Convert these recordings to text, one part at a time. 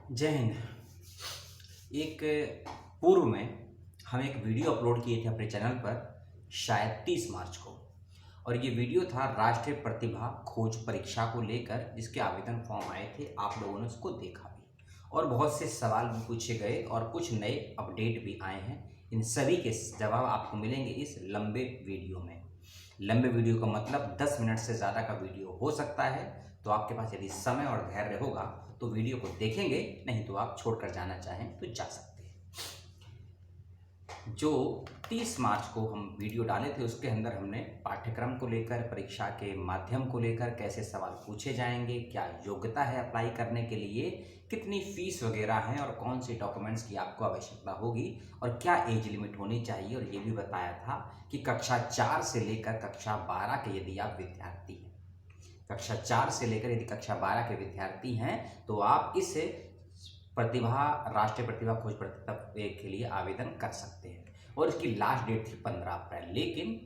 जय हिंद। एक पूर्व में हम एक वीडियो अपलोड किए थे अपने चैनल पर, शायद 30 मार्च को। और ये वीडियो था राष्ट्रीय प्रतिभा खोज परीक्षा को लेकर, जिसके आवेदन फॉर्म आए थे। आप लोगों ने उसको देखा भी और बहुत से सवाल भी पूछे गए और कुछ नए अपडेट भी आए हैं। इन सभी के जवाब आपको मिलेंगे इस लंबे वीडियो में। लंबे वीडियो का मतलब 10 मिनट से ज़्यादा का वीडियो हो सकता है। तो आपके पास यदि समय और धैर्य होगा तो वीडियो को देखेंगे, नहीं तो आप छोड़कर जाना चाहें तो जा सकते हैं। जो 30 मार्च को हम वीडियो डाले थे उसके अंदर हमने पाठ्यक्रम को लेकर, परीक्षा के माध्यम को लेकर, कैसे सवाल पूछे जाएंगे, क्या योग्यता है अप्लाई करने के लिए, कितनी फीस वगैरह है और कौन से डॉक्यूमेंट्स की आपको आवश्यकता होगी और क्या एज लिमिट होनी चाहिए। और ये भी बताया था कि कक्षा 4 से लेकर कक्षा 12 के यदि आप विद्यार्थी हैं, कक्षा 4 से लेकर यदि कक्षा 12 के विद्यार्थी हैं तो आप इस राष्ट्रीय प्रतिभा खोज प्रतिभा के लिए आवेदन कर सकते हैं। और इसकी लास्ट डेट थी 15 अप्रैल, लेकिन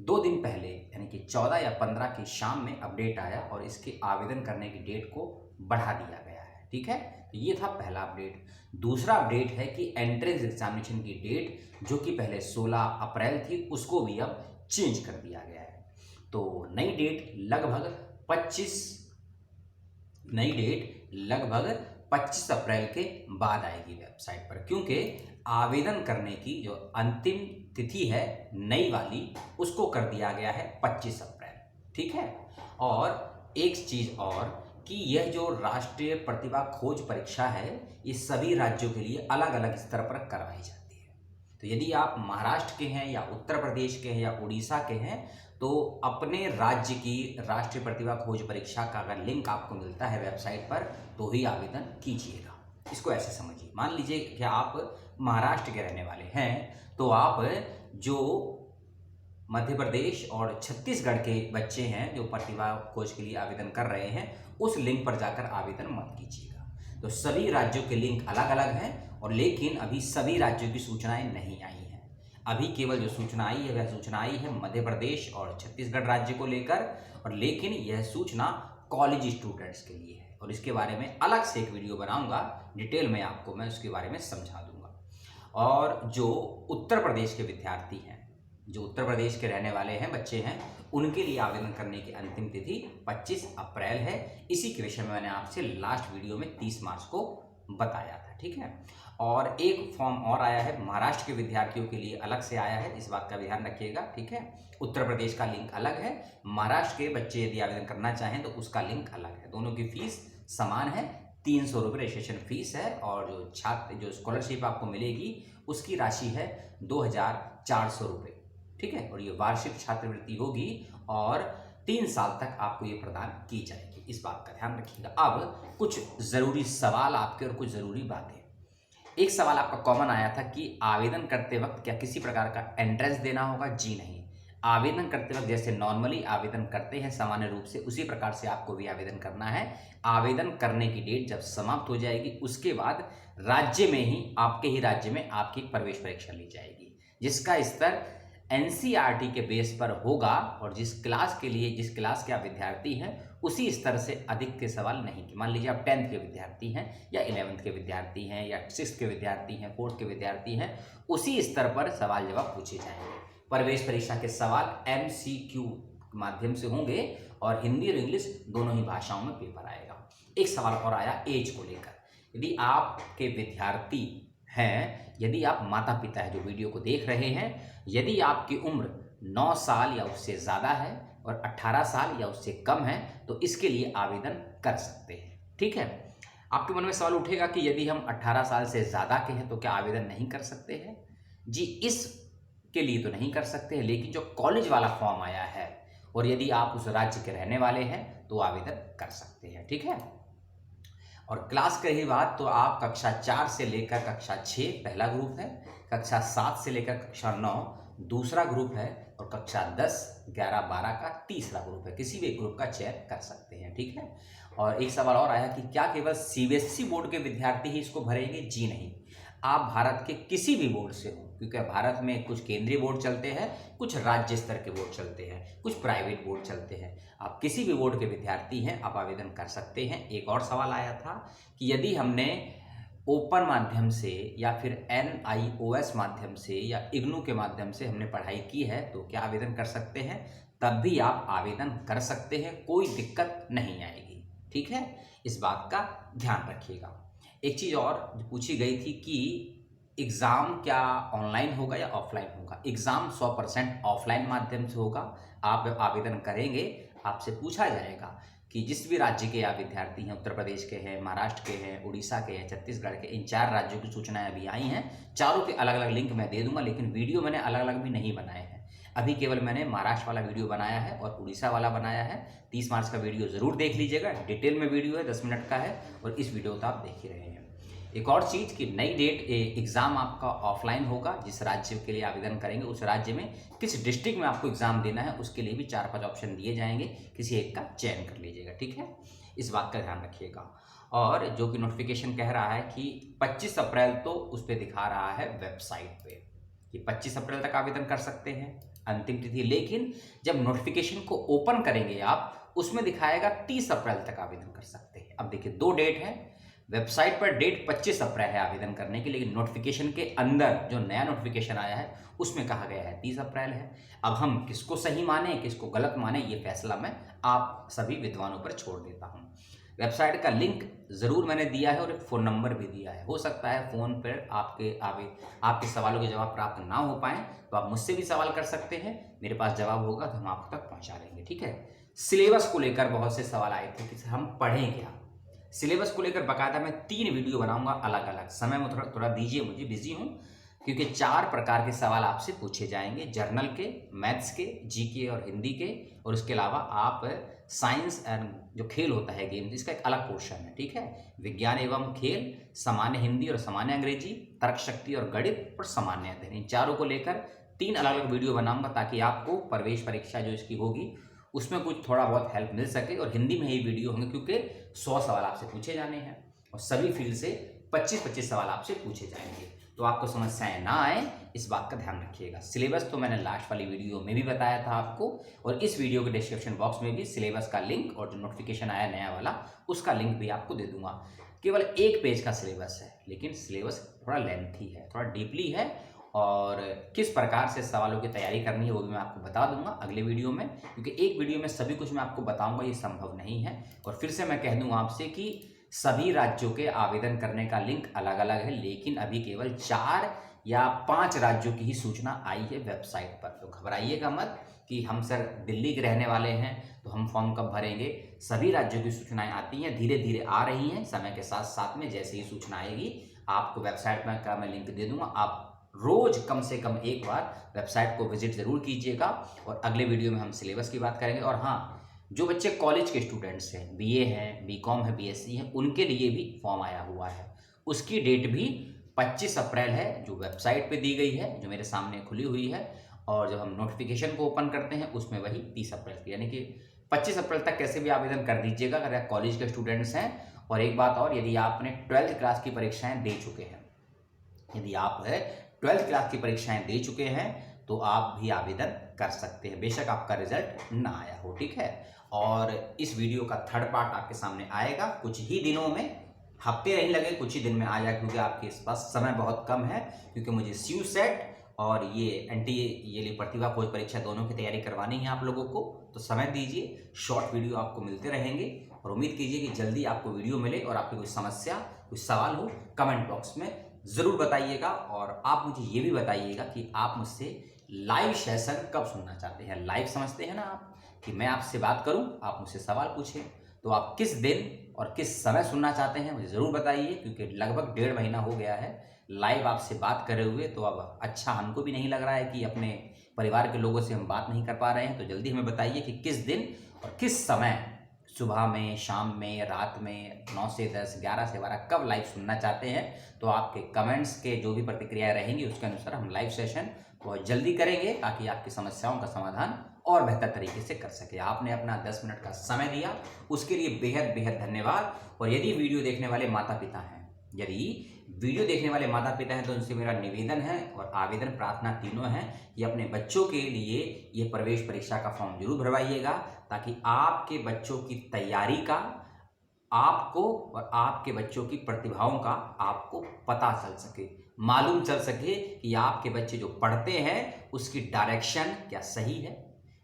2 दिन पहले यानी कि 14 या 15 की शाम में अपडेट आया और इसके आवेदन करने की डेट को बढ़ा दिया गया है। ठीक है, तो ये था पहला अपडेट। दूसरा अपडेट है कि एंट्रेंस एग्जामिनेशन की डेट, जो कि पहले 16 अप्रैल थी, उसको भी अब चेंज कर दिया गया है। तो नई डेट लगभग 25 अप्रैल के बाद आएगी वेबसाइट पर, क्योंकि आवेदन करने की जो अंतिम तिथि है नई वाली, उसको कर दिया गया है 25 अप्रैल। ठीक है, और एक चीज़ और कि यह जो राष्ट्रीय प्रतिभा खोज परीक्षा है, ये सभी राज्यों के लिए अलग अलग स्तर पर करवाई जाती है। तो यदि आप महाराष्ट्र के हैं या उत्तर प्रदेश के हैं या उड़ीसा के हैं, तो अपने राज्य की राष्ट्रीय प्रतिभा खोज परीक्षा का अगर लिंक आपको मिलता है वेबसाइट पर तो ही आवेदन कीजिएगा। इसको ऐसे समझिए, मान लीजिए कि आप महाराष्ट्र के रहने वाले हैं, तो आप जो मध्य प्रदेश और छत्तीसगढ़ के बच्चे हैं जो प्रतिभा खोज के लिए आवेदन कर रहे हैं, उस लिंक पर जाकर आवेदन मत कीजिएगा। तो सभी राज्यों के लिंक अलग अलग हैं, और लेकिन अभी सभी राज्यों की सूचनाएं नहीं आई हैं। अभी केवल जो सूचना आई है वह सूचना आई है मध्य प्रदेश और छत्तीसगढ़ राज्य को लेकर, और लेकिन यह सूचना कॉलेज स्टूडेंट्स के लिए है। और इसके बारे में अलग से एक वीडियो बनाऊंगा, डिटेल में आपको मैं उसके बारे में समझा दूंगा। और जो उत्तर प्रदेश के विद्यार्थी हैं, जो उत्तर प्रदेश के रहने वाले हैं, बच्चे हैं, उनके लिए आवेदन करने की अंतिम तिथि 25 अप्रैल है। इसी के विषय में मैंने आपसे लास्ट वीडियो में 30 मार्च को बताया था। ठीक है, और एक फॉर्म और आया है महाराष्ट्र के विद्यार्थियों के लिए, अलग से आया है, इस बात का ध्यान रखिएगा। ठीक है, उत्तर प्रदेश का लिंक अलग है, महाराष्ट्र के बच्चे यदि आवेदन करना चाहें तो उसका लिंक अलग है। दोनों की फीस समान है, 300 रुपये रजिस्ट्रेशन फीस है, और जो स्कॉलरशिप आपको मिलेगी उसकी राशि है 2400 रुपये। ठीक है, और ये वार्षिक छात्रवृत्ति होगी और 3 साल तक आपको ये प्रदान की जाएगी। इस बात का ध्यान रखिएगा। अब कुछ ज़रूरी सवाल आपके और कुछ ज़रूरी बातें। एक सवाल आपका कॉमन आया था कि आवेदन करते वक्त क्या किसी प्रकार का एंट्रेंस देना होगा? जी नहीं, आवेदन करते वक्त जैसे नॉर्मली आवेदन करते हैं सामान्य रूप से, उसी प्रकार से आपको भी आवेदन करना है। आवेदन करने की डेट जब समाप्त हो जाएगी उसके बाद राज्य में ही, आपके ही राज्य में आपकी प्रवेश परीक्षा ली जाएगी, जिसका स्तर एनसीईआरटी के बेस पर होगा, और जिस क्लास के आप विद्यार्थी हैं उसी स्तर से अधिक के सवाल नहीं। मान लीजिए आप 10th के विद्यार्थी हैं या 11th के विद्यार्थी हैं या 6th के विद्यार्थी हैं, 4th के विद्यार्थी हैं, उसी स्तर पर सवाल जवाब पूछे जाएंगे। प्रवेश परीक्षा के सवाल MCQ माध्यम से होंगे और हिंदी और इंग्लिश दोनों ही भाषाओं में पेपर आएगा। एक सवाल और आया एज को लेकर। यदि आपके विद्यार्थी हैं, यदि आप माता पिता हैं जो वीडियो को देख रहे हैं, यदि आपकी उम्र 9 साल या उससे ज़्यादा है और 18 साल या उससे कम है तो इसके लिए आवेदन कर सकते हैं। ठीक है, आपके मन में सवाल उठेगा कि यदि हम 18 साल से ज़्यादा के हैं तो क्या आवेदन नहीं कर सकते हैं? जी, इसके लिए तो नहीं कर सकते हैं, लेकिन जो कॉलेज वाला फॉर्म आया है और यदि आप उस राज्य के रहने वाले हैं तो आवेदन कर सकते हैं। ठीक है, और क्लास की रही बात, तो आप कक्षा 4 से लेकर कक्षा 6 पहला ग्रुप है, कक्षा 7 से लेकर कक्षा 9 दूसरा ग्रुप है, और कक्षा 10, 11, 12 का तीसरा ग्रुप है। किसी भी ग्रुप का चयन कर सकते हैं। ठीक है, और एक सवाल और आया कि क्या केवल CBSE बोर्ड के विद्यार्थी ही इसको भरेंगे? जी नहीं, आप भारत के किसी भी बोर्ड से हो, क्योंकि भारत में कुछ केंद्रीय बोर्ड चलते हैं, कुछ राज्य स्तर के बोर्ड चलते हैं, कुछ प्राइवेट बोर्ड चलते हैं। आप किसी भी बोर्ड के विद्यार्थी हैं, आप आवेदन कर सकते हैं। एक और सवाल आया था कि यदि हमने ओपन माध्यम से या फिर NIOS माध्यम से या इग्नू के माध्यम से हमने पढ़ाई की है तो क्या आवेदन कर सकते हैं? तब भी आप आवेदन कर सकते हैं, कोई दिक्कत नहीं आएगी। ठीक है, इस बात का ध्यान रखिएगा। एक चीज़ और जो पूछी गई थी कि एग्ज़ाम क्या ऑनलाइन होगा या ऑफलाइन होगा? एग्ज़ाम 100% ऑफलाइन माध्यम से होगा। आप आवेदन करेंगे, आपसे पूछा जाएगा कि जिस भी राज्य के आप विद्यार्थी हैं, उत्तर प्रदेश के हैं, महाराष्ट्र के हैं, उड़ीसा के हैं, छत्तीसगढ़ के, इन 4 राज्यों की सूचनाएं अभी आई हैं। चारों के अलग अलग लिंक मैं दे दूंगा, लेकिन वीडियो मैंने अलग अलग भी नहीं बनाए हैं। अभी केवल मैंने महाराष्ट्र वाला वीडियो बनाया है और उड़ीसा वाला बनाया है। 30 मार्च का वीडियो ज़रूर देख लीजिएगा, डिटेल में वीडियो है, 10 मिनट का है और इस वीडियो तो आप देख ही रहे हैं। एक और चीज़ कि नई डेट एग्ज़ाम आपका ऑफलाइन होगा। जिस राज्य के लिए आवेदन करेंगे उस राज्य में किस डिस्ट्रिक्ट में आपको एग्ज़ाम देना है उसके लिए भी 4-5 ऑप्शन दिए जाएंगे, किसी एक का चयन कर लीजिएगा। ठीक है, इस बात का ध्यान रखिएगा। और जो कि नोटिफिकेशन कह रहा है कि 25 अप्रैल तो उस पर दिखा रहा है वेबसाइट पे कि 25 अप्रैल तक आवेदन कर सकते हैं, अंतिम तिथि। लेकिन जब नोटिफिकेशन को ओपन करेंगे आप, उसमें दिखाएगा 30 अप्रैल तक आवेदन कर सकते हैं। अब देखिए 2 डेट है, वेबसाइट पर डेट 25 अप्रैल है आवेदन करने की, लेकिन नोटिफिकेशन के अंदर जो नया नोटिफिकेशन आया है उसमें कहा गया है 30 अप्रैल है। अब हम किसको सही माने किसको गलत माने, ये फैसला मैं आप सभी विद्वानों पर छोड़ देता हूँ। वेबसाइट का लिंक ज़रूर मैंने दिया है और एक फ़ोन नंबर भी दिया है। हो सकता है फ़ोन पर आपके सवालों के जवाब प्राप्त ना हो पाएँ तो आप मुझसे भी सवाल कर सकते हैं, मेरे पास जवाब होगा तो हम आप तक पहुँचा देंगे। ठीक है, सिलेबस को लेकर बहुत से सवाल आए थे कि हम पढ़ें क्या। सिलेबस को लेकर बाकायदा मैं 3 वीडियो बनाऊंगा अलग अलग। समय में थोड़ा दीजिए, मुझे बिजी हूँ, क्योंकि 4 प्रकार के सवाल आपसे पूछे जाएंगे, जर्नल के, मैथ्स के, जीके और हिंदी के, और उसके अलावा आप साइंस एंड जो खेल होता है गेम, इसका एक अलग पोर्शन है। ठीक है, विज्ञान एवं खेल, सामान्य हिंदी और सामान्य अंग्रेजी, तर्क शक्ति और गणित और सामान्य अध्ययन, इन चारों को लेकर 3 अलग अलग वीडियो बनाऊंगा ताकि आपको प्रवेश परीक्षा जो इसकी होगी उसमें कुछ थोड़ा बहुत हेल्प मिल सके। और हिंदी में ही वीडियो होंगे क्योंकि 100 सवाल आपसे पूछे जाने हैं और सभी फील्ड से 25-25 सवाल आपसे पूछे जाएंगे, तो आपको समस्याएं ना आए इस बात का ध्यान रखिएगा। सिलेबस तो मैंने लास्ट वाली वीडियो में भी बताया था आपको, और इस वीडियो के डिस्क्रिप्शन बॉक्स में भी सिलेबस का लिंक और जो नोटिफिकेशन आया नया वाला उसका लिंक भी आपको दे दूंगा। केवल 1 पेज का सिलेबस है, लेकिन सिलेबस थोड़ा लेंथी है, थोड़ा डीपली है, और किस प्रकार से सवालों की तैयारी करनी है वो भी मैं आपको बता दूंगा अगले वीडियो में, क्योंकि एक वीडियो में सभी कुछ मैं आपको बताऊंगा ये संभव नहीं है। और फिर से मैं कह दूंगा आपसे कि सभी राज्यों के आवेदन करने का लिंक अलग अलग है, लेकिन अभी केवल 4 या 5 राज्यों की ही सूचना आई है वेबसाइट पर। तो घबराइएगा मत कि हम सर दिल्ली के रहने वाले हैं तो हम फॉर्म कब भरेंगे। सभी राज्यों की सूचनाएं आती हैं, धीरे धीरे आ रही हैं, समय के साथ साथ में जैसे ही सूचना आएगी आपको वेबसाइट में का मैं लिंक दे दूंगा। आप रोज कम से कम एक बार वेबसाइट को विजिट जरूर कीजिएगा। और अगले वीडियो में हम सिलेबस की बात करेंगे। और हाँ, जो बच्चे कॉलेज के स्टूडेंट्स हैं, BA हैं, BCom है, BSc हैं, उनके लिए भी फॉर्म आया हुआ है। उसकी डेट भी 25 अप्रैल है, जो वेबसाइट पे दी गई है, जो मेरे सामने खुली हुई है। और जब हम नोटिफिकेशन को ओपन करते हैं उसमें वही 30 अप्रैल की, यानी कि 25 अप्रैल तक कैसे भी आवेदन कर दीजिएगा अगर आप कॉलेज के स्टूडेंट्स हैं। और एक बात और, यदि आपने 12th क्लास की परीक्षाएं दे चुके हैं, यदि आप 12th क्लास की परीक्षाएं दे चुके हैं तो आप भी आवेदन कर सकते हैं, बेशक आपका रिजल्ट ना आया हो। ठीक है, और इस वीडियो का 3rd पार्ट आपके सामने आएगा कुछ ही दिनों में, हफ्ते नहीं लगे, कुछ ही दिन में आ जाए, क्योंकि आपके पास समय बहुत कम है, क्योंकि मुझे CUSET और ये NTA प्रतिभा खोज परीक्षा दोनों की तैयारी करवानी है आप लोगों को। तो समय दीजिए, शॉर्ट वीडियो आपको मिलते रहेंगे, और उम्मीद कीजिए कि जल्दी आपको वीडियो मिले। और आपकी कोई समस्या, कोई सवाल हो, कमेंट बॉक्स में ज़रूर बताइएगा। और आप मुझे ये भी बताइएगा कि आप मुझसे लाइव सेशन कब सुनना चाहते हैं। लाइव समझते हैं ना आप, कि मैं आपसे बात करूं, आप मुझसे सवाल पूछें, तो आप किस दिन और किस समय सुनना चाहते हैं मुझे ज़रूर बताइए, क्योंकि लगभग 1.5 महीना हो गया है लाइव आपसे बात करे हुए। तो अब अच्छा हमको भी नहीं लग रहा है कि अपने परिवार के लोगों से हम बात नहीं कर पा रहे हैं। तो जल्दी हमें बताइए कि किस दिन और किस समय, सुबह में, शाम में, रात में, 9 से 10, 11 से 12 कब लाइव सुनना चाहते हैं। तो आपके कमेंट्स के जो भी प्रतिक्रियाएं रहेंगी उसके अनुसार हम लाइव सेशन बहुत जल्दी करेंगे, ताकि आपकी समस्याओं का समाधान और बेहतर तरीके से कर सके। आपने अपना 10 मिनट का समय दिया, उसके लिए बेहद बेहद धन्यवाद। और यदि वीडियो देखने वाले माता पिता हैं यदि वीडियो देखने वाले माता पिता हैं तो उनसे मेरा निवेदन है और आवेदन प्रार्थना तीनों है कि अपने बच्चों के लिए ये प्रवेश परीक्षा का फॉर्म जरूर भरवाइएगा, ताकि आपके बच्चों की तैयारी का आपको और आपके बच्चों की प्रतिभाओं का आपको पता चल सके, मालूम चल सके कि आपके बच्चे जो पढ़ते हैं उसकी डायरेक्शन क्या सही है,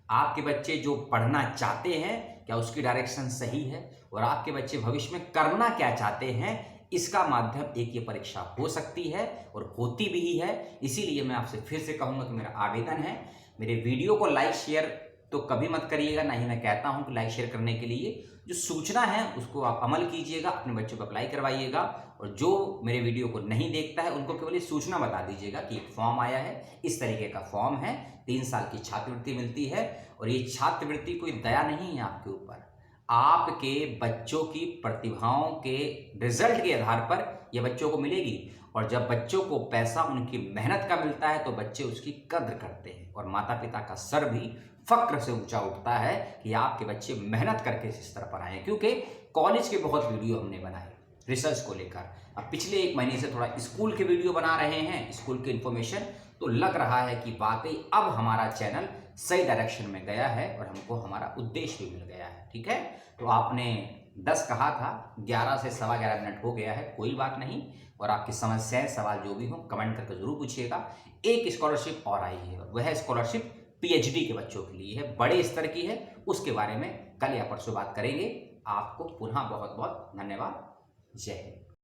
आपके बच्चे जो पढ़ना चाहते हैं क्या उसकी डायरेक्शन सही है, और आपके बच्चे भविष्य में करना क्या चाहते हैं, इसका माध्यम एक ये परीक्षा हो सकती है और होती भी है। इसीलिए मैं आपसे फिर से कहूँगा कि मेरा आवेदन है, मेरे वीडियो को लाइक शेयर तो कभी मत करिएगा, ना ही मैं कहता हूं कि लाइक शेयर करने के लिए। जो सूचना है उसको आप अमल कीजिएगा, अपने बच्चों को अप्लाई करवाइएगा, और जो मेरे वीडियो को नहीं देखता है उनको केवल ये सूचना बता दीजिएगा कि एक फॉर्म आया है, इस तरीके का फॉर्म है, 3 साल की छात्रवृत्ति मिलती है, और ये छात्रवृत्ति कोई दया नहीं है आपके ऊपर, आपके बच्चों की प्रतिभाओं के रिजल्ट के आधार पर यह बच्चों को मिलेगी। और जब बच्चों को पैसा उनकी मेहनत का मिलता है तो बच्चे उसकी कद्र करते हैं, और माता पिता का सर भी फक्र से ऊंचा उठता है कि आपके बच्चे मेहनत करके इस स्तर पर आए। क्योंकि कॉलेज के बहुत वीडियो हमने बनाए रिसर्च को लेकर, अब पिछले 1 महीने से थोड़ा स्कूल के वीडियो बना रहे हैं, स्कूल के इन्फॉर्मेशन, तो लग रहा है कि वाकई अब हमारा चैनल सही डायरेक्शन में गया है और हमको हमारा उद्देश्य भी मिल गया है। ठीक है, तो आपने 10 कहा था, 11 से 11.25 मिनट हो गया है, कोई बात नहीं। और आपकी समस्याएं सवाल जो भी हो कमेंट करके जरूर पूछिएगा। एक स्कॉलरशिप और आई है, वह स्कॉलरशिप पीएचडी के बच्चों के लिए है, बड़े स्तर की है, उसके बारे में कल या परसों बात करेंगे। आपको पुनः बहुत बहुत धन्यवाद। जय हिंद।